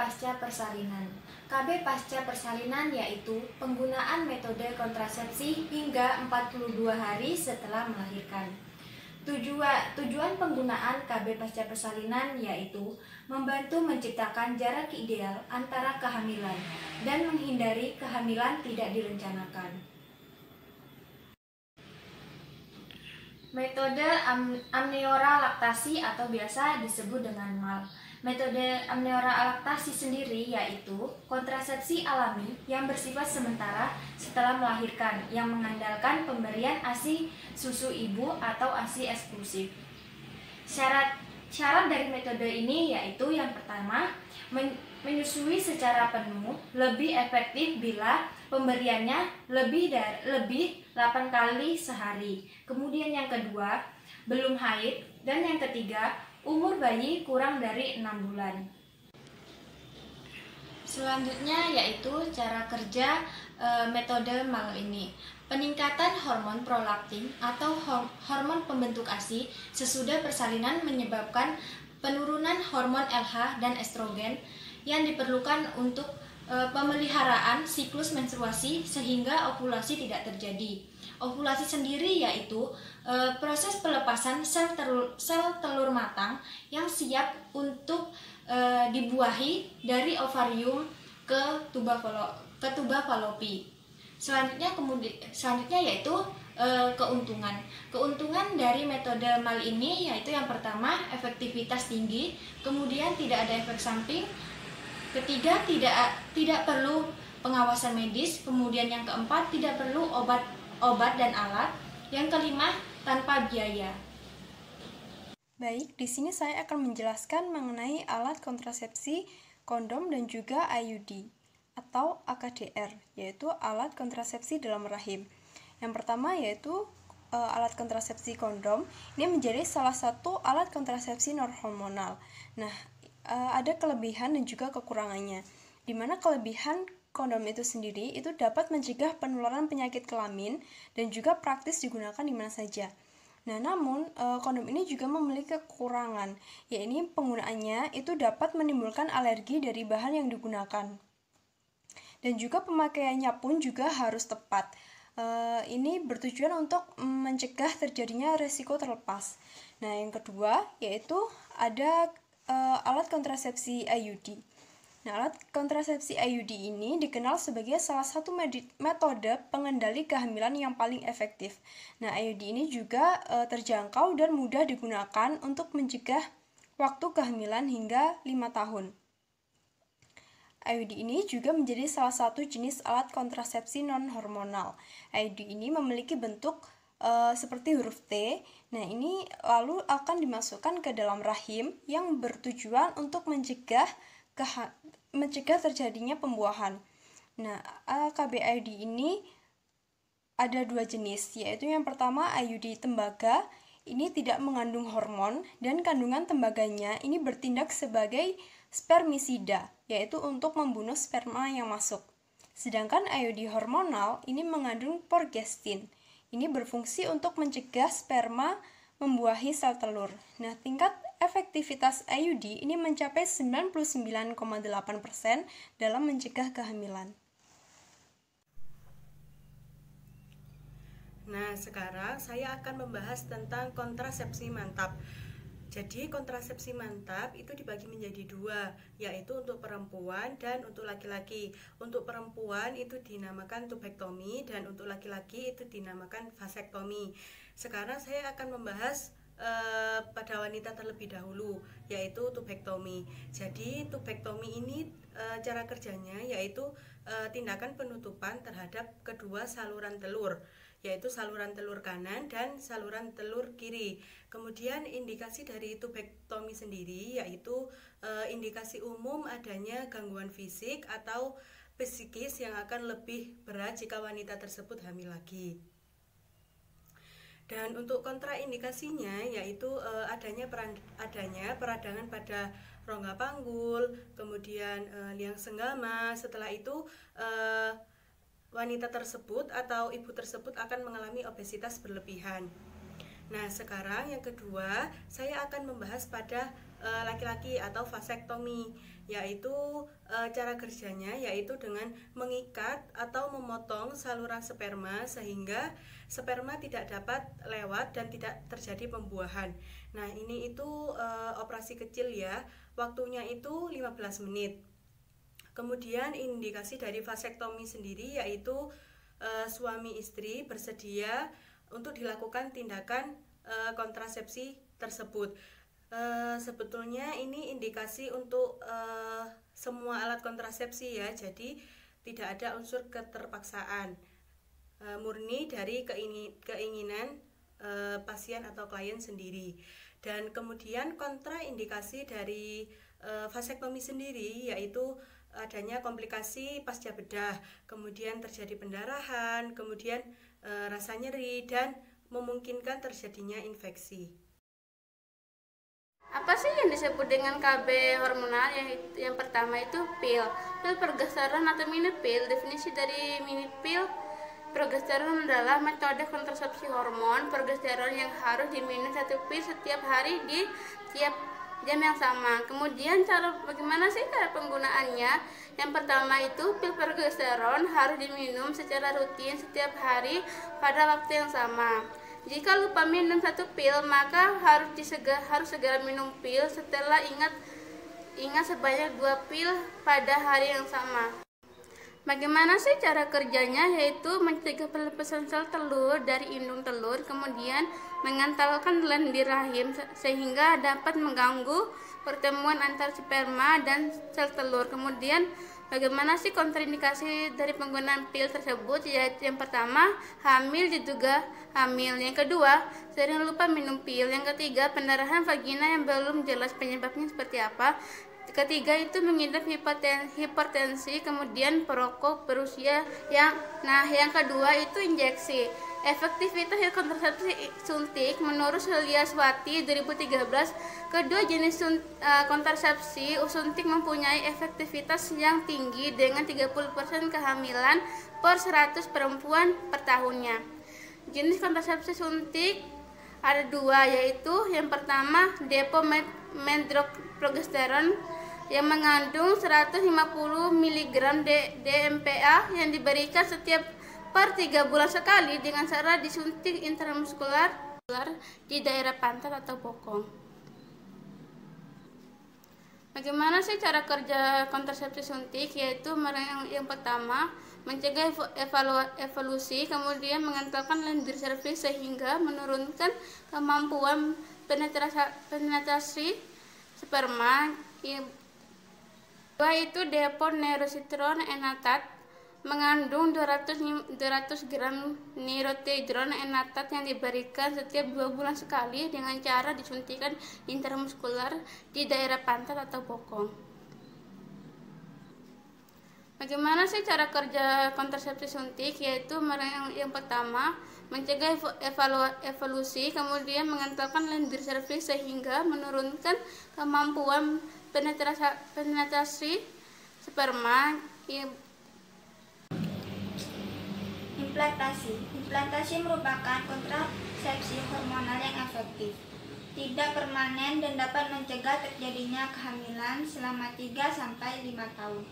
pasca persalinan. KB pasca persalinan yaitu penggunaan metode kontrasepsi hingga 42 hari setelah melahirkan. Tujuan penggunaan KB pasca persalinan yaitu membantu menciptakan jarak ideal antara kehamilan dan menghindari kehamilan tidak direncanakan. Metode amniora laktasi atau biasa disebut dengan MAL. Metode amniora laktasi sendiri yaitu kontrasepsi alami yang bersifat sementara setelah melahirkan yang mengandalkan pemberian ASI susu ibu atau ASI eksklusif. Syarat dari metode ini yaitu yang pertama, menyusui secara penuh lebih efektif bila pemberiannya lebih 8 kali sehari. Kemudian yang kedua, belum haid, dan yang ketiga, umur bayi kurang dari 6 bulan. Selanjutnya yaitu cara kerja metode MAL ini. Peningkatan hormon prolaktin atau hormon pembentuk ASI sesudah persalinan menyebabkan penurunan hormon LH dan estrogen yang diperlukan untuk pemeliharaan siklus menstruasi sehingga ovulasi tidak terjadi. Ovulasi sendiri yaitu proses pelepasan sel telur matang yang siap untuk dibuahi dari ovarium ke tuba falopi. Selanjutnya yaitu keuntungan. Keuntungan dari metode MAL ini yaitu yang pertama, efektivitas tinggi, kemudian tidak ada efek samping. Ketiga, tidak perlu pengawasan medis. Kemudian yang keempat, tidak perlu obat dan alat. Yang kelima, tanpa biaya. Baik, di sini saya akan menjelaskan mengenai alat kontrasepsi, kondom, dan juga IUD atau AKDR, yaitu alat kontrasepsi dalam rahim. Yang pertama yaitu alat kontrasepsi kondom. Ini menjadi salah satu alat kontrasepsi non-hormonal. Nah, ada kelebihan dan juga kekurangannya. Di mana kelebihan kondom itu sendiri itu dapat mencegah penularan penyakit kelamin dan juga praktis digunakan di mana saja. Nah, namun kondom ini juga memiliki kekurangan, yaitu penggunaannya itu dapat menimbulkan alergi dari bahan yang digunakan. Dan juga pemakaiannya pun juga harus tepat. Ini bertujuan untuk mencegah terjadinya resiko terlepas. Nah, yang kedua yaitu ada alat kontrasepsi IUD. Nah, alat kontrasepsi IUD ini dikenal sebagai salah satu metode pengendali kehamilan yang paling efektif. Nah, IUD ini juga terjangkau dan mudah digunakan untuk mencegah waktu kehamilan hingga 5 tahun. IUD ini juga menjadi salah satu jenis alat kontrasepsi non-hormonal. IUD ini memiliki bentuk seperti huruf T. Nah, ini lalu akan dimasukkan ke dalam rahim yang bertujuan untuk mencegah terjadinya pembuahan. Nah, KB IUD ini ada 2 jenis, yaitu yang pertama IUD tembaga. Ini tidak mengandung hormon dan kandungan tembaganya ini bertindak sebagai spermisida, yaitu untuk membunuh sperma yang masuk. Sedangkan IUD hormonal ini mengandung progestin. Ini berfungsi untuk mencegah sperma membuahi sel telur. Nah, tingkat efektivitas IUD ini mencapai 99,8% dalam mencegah kehamilan. Nah, sekarang saya akan membahas tentang kontrasepsi mantap. Jadi kontrasepsi mantap itu dibagi menjadi 2, yaitu untuk perempuan dan untuk laki-laki. Untuk perempuan itu dinamakan tubektomi dan untuk laki-laki itu dinamakan vasektomi. Sekarang saya akan membahas pada wanita terlebih dahulu, yaitu tubektomi. Jadi tubektomi ini cara kerjanya yaitu tindakan penutupan terhadap kedua saluran telur, yaitu saluran telur kanan dan saluran telur kiri. Kemudian indikasi dari tubektomi sendiri yaitu indikasi umum adanya gangguan fisik atau psikis yang akan lebih berat jika wanita tersebut hamil lagi. Dan untuk kontraindikasinya yaitu adanya peradangan pada rongga panggul, kemudian liang senggama. Setelah itu wanita tersebut atau ibu tersebut akan mengalami obesitas berlebihan. Nah, sekarang yang kedua saya akan membahas pada laki-laki atau vasektomi, yaitu cara kerjanya yaitu dengan mengikat atau memotong saluran sperma sehingga sperma tidak dapat lewat dan tidak terjadi pembuahan. Nah, ini itu operasi kecil ya, waktunya itu 15 menit. Kemudian indikasi dari vasektomi sendiri yaitu suami istri bersedia untuk dilakukan tindakan kontrasepsi tersebut. Sebetulnya ini indikasi untuk semua alat kontrasepsi ya, jadi tidak ada unsur keterpaksaan, murni dari keinginan pasien atau klien sendiri. Dan kemudian kontraindikasi dari vasektomi sendiri yaitu adanya komplikasi pasca bedah, kemudian terjadi pendarahan, kemudian rasa nyeri dan memungkinkan terjadinya infeksi. Apa sih yang disebut dengan KB hormonal? Yang pertama itu pil progesteron atau mini pil. Definisi dari mini pil, progesteron adalah metode kontrasepsi hormon progesteron yang harus diminum satu pil setiap hari di tiap jam yang sama. Kemudian bagaimana sih cara penggunaannya? Yang pertama itu pil progesteron harus diminum secara rutin setiap hari pada waktu yang sama. Jika lupa minum satu pil, maka harus segera minum pil setelah ingat sebanyak 2 pil pada hari yang sama. Bagaimana sih cara kerjanya? Yaitu mencegah pelepasan sel telur dari indung telur, kemudian mengentalkan lendir rahim sehingga dapat mengganggu pertemuan antar sperma dan sel telur. Kemudian bagaimana sih kontraindikasi dari penggunaan pil tersebut? Yaitu yang pertama, hamil diduga hamil. Yang kedua, sering lupa minum pil. Yang ketiga, pendarahan vagina yang belum jelas penyebabnya seperti apa. Ketiga itu mengidap hipertensi, kemudian perokok, berusia. Yang kedua itu injeksi. Efektivitas kontrasepsi suntik menurut Helia Swati 2013, kedua jenis kontrasepsi suntik mempunyai efektivitas yang tinggi dengan 30% kehamilan per 100 perempuan per tahunnya. Jenis kontrasepsi suntik ada 2, yaitu yang pertama depo-medroxyprogesterone yang mengandung 150 mg DMPA yang diberikan setiap per 3 bulan sekali dengan cara disuntik intramuskular di daerah pantat atau bokong. Bagaimana sih cara kerja kontrasepsi suntik? Yaitu yang pertama, mencegah evolusi, kemudian mengentalkan lendir serviks sehingga menurunkan kemampuan penetrasi sperma. Kedua itu depo-neurositron enatat mengandung 200 gram nitroglycerin enatat yang diberikan setiap 2 bulan sekali dengan cara disuntikan intramuskular di daerah pantat atau bokong. Bagaimana sih cara kerja kontrasepsi suntik? Yaitu yang pertama, mencegah evolusi, kemudian mengentalkan lendir serviks sehingga menurunkan kemampuan penetrasi sperma. Implantasi merupakan kontrasepsi hormonal yang efektif, tidak permanen dan dapat mencegah terjadinya kehamilan selama 3-5 tahun.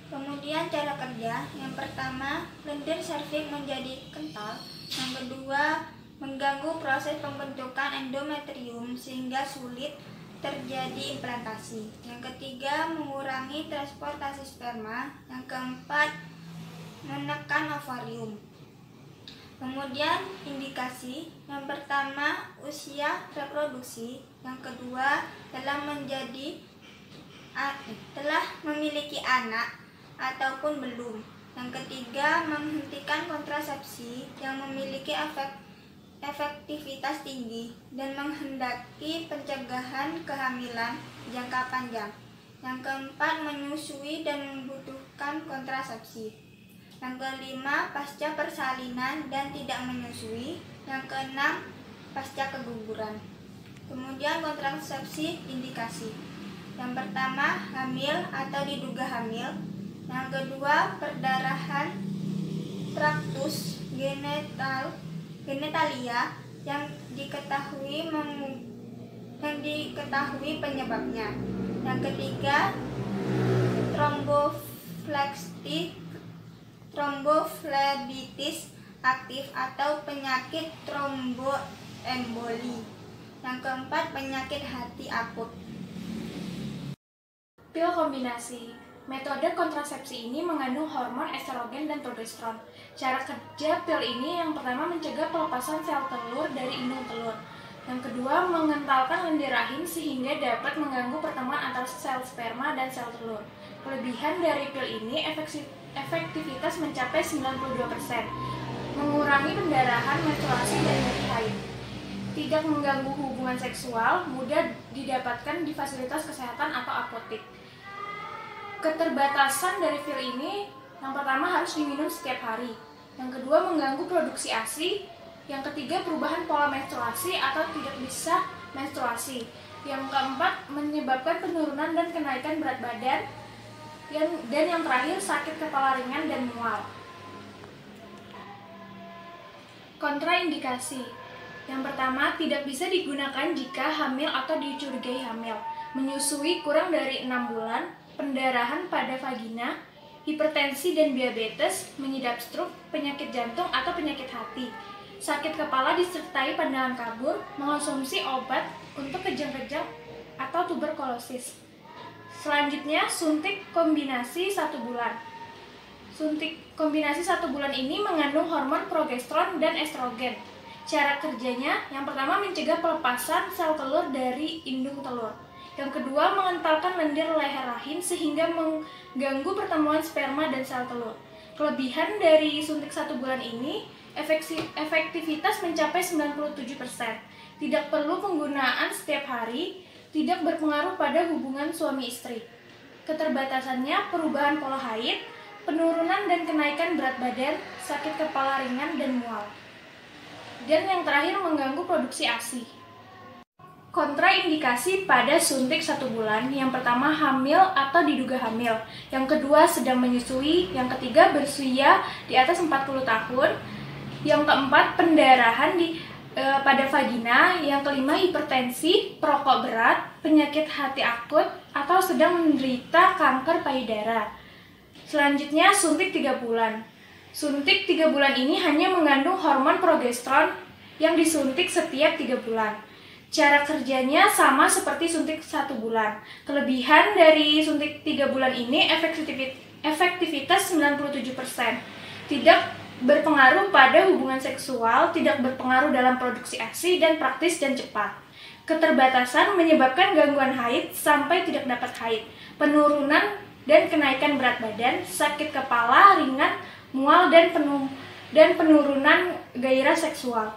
Kemudian cara kerja, yang pertama, lendir serviks menjadi kental. Yang kedua, mengganggu proses pembentukan endometrium sehingga sulit terjadi implantasi. Yang ketiga, mengurangi transportasi sperma. Yang keempat, menekan ovarium. Kemudian indikasi, yang pertama usia reproduksi, yang kedua telah memiliki anak ataupun belum, yang ketiga menghentikan kontrasepsi yang memiliki efektivitas tinggi dan menghendaki pencegahan kehamilan jangka panjang, yang keempat menyusui dan membutuhkan kontrasepsi. Yang kelima, pasca persalinan dan tidak menyusui. Yang keenam, pasca keguguran. Kemudian kontrasepsi indikasi. Yang pertama, hamil atau diduga hamil. Yang kedua, perdarahan traktus genitalia yang diketahui yang diketahui penyebabnya. Yang ketiga, tromboflebitis aktif atau penyakit tromboemboli. Yang keempat, penyakit hati akut. Pil kombinasi. Metode kontrasepsi ini mengandung hormon estrogen dan progesteron. Cara kerja pil ini yang pertama mencegah pelepasan sel telur dari indung telur. Yang kedua, mengentalkan lendir rahim sehingga dapat mengganggu pertemuan antara sel sperma dan sel telur. Kelebihan dari pil ini efektivitas mencapai 92%, mengurangi pendarahan, menstruasi, dan nyeri haid. Tidak mengganggu hubungan seksual, mudah didapatkan di fasilitas kesehatan atau apotek. Keterbatasan dari pil ini, yang pertama harus diminum setiap hari. Yang kedua, mengganggu produksi ASI. Yang ketiga, perubahan pola menstruasi atau tidak bisa menstruasi. Yang keempat, menyebabkan penurunan dan kenaikan berat badan. Dan yang terakhir, sakit kepala ringan dan mual. Kontraindikasi. Yang pertama, tidak bisa digunakan jika hamil atau dicurigai hamil, menyusui kurang dari 6 bulan, pendarahan pada vagina, hipertensi dan diabetes, mengidap stroke, penyakit jantung atau penyakit hati, sakit kepala disertai pandangan kabur, mengonsumsi obat untuk kejang-kejang atau tuberkulosis. Selanjutnya, suntik kombinasi 1 bulan. Suntik kombinasi 1 bulan ini mengandung hormon progesteron dan estrogen. Cara kerjanya, yang pertama mencegah pelepasan sel telur dari indung telur. Yang kedua, mengentalkan lendir leher rahim sehingga mengganggu pertemuan sperma dan sel telur. Kelebihan dari suntik 1 bulan ini, efektivitas mencapai 97%. Tidak perlu penggunaan setiap hari, tidak berpengaruh pada hubungan suami istri. Keterbatasannya, perubahan pola haid, penurunan dan kenaikan berat badan, sakit kepala ringan dan mual. Dan yang terakhir, mengganggu produksi ASI. Kontraindikasi pada suntik 1 bulan, yang pertama hamil atau diduga hamil, yang kedua sedang menyusui, yang ketiga berusia di atas 40 tahun, yang keempat pendarahan pada vagina, yang kelima hipertensi, perokok berat, penyakit hati akut, atau sedang menderita kanker payudara. Selanjutnya suntik 3 bulan. Suntik 3 bulan ini hanya mengandung hormon progesteron yang disuntik setiap 3 bulan. Cara kerjanya sama seperti suntik 1 bulan. Kelebihan dari suntik 3 bulan ini efektivitas 97%. Tidak berpengaruh pada hubungan seksual, tidak berpengaruh dalam produksi ASI, dan praktis dan cepat. Keterbatasan menyebabkan gangguan haid sampai tidak dapat haid, penurunan dan kenaikan berat badan, sakit kepala ringan, mual, dan penurunan gairah seksual.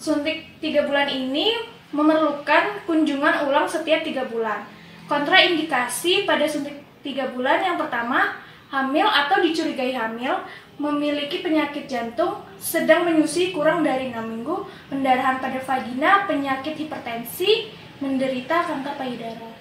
Suntik 3 bulan ini memerlukan kunjungan ulang setiap 3 bulan. Kontraindikasi pada suntik 3 bulan, yang pertama, hamil atau dicurigai hamil, memiliki penyakit jantung, sedang menyusui kurang dari 6 minggu, pendarahan pada vagina, penyakit hipertensi, menderita kanker payudara.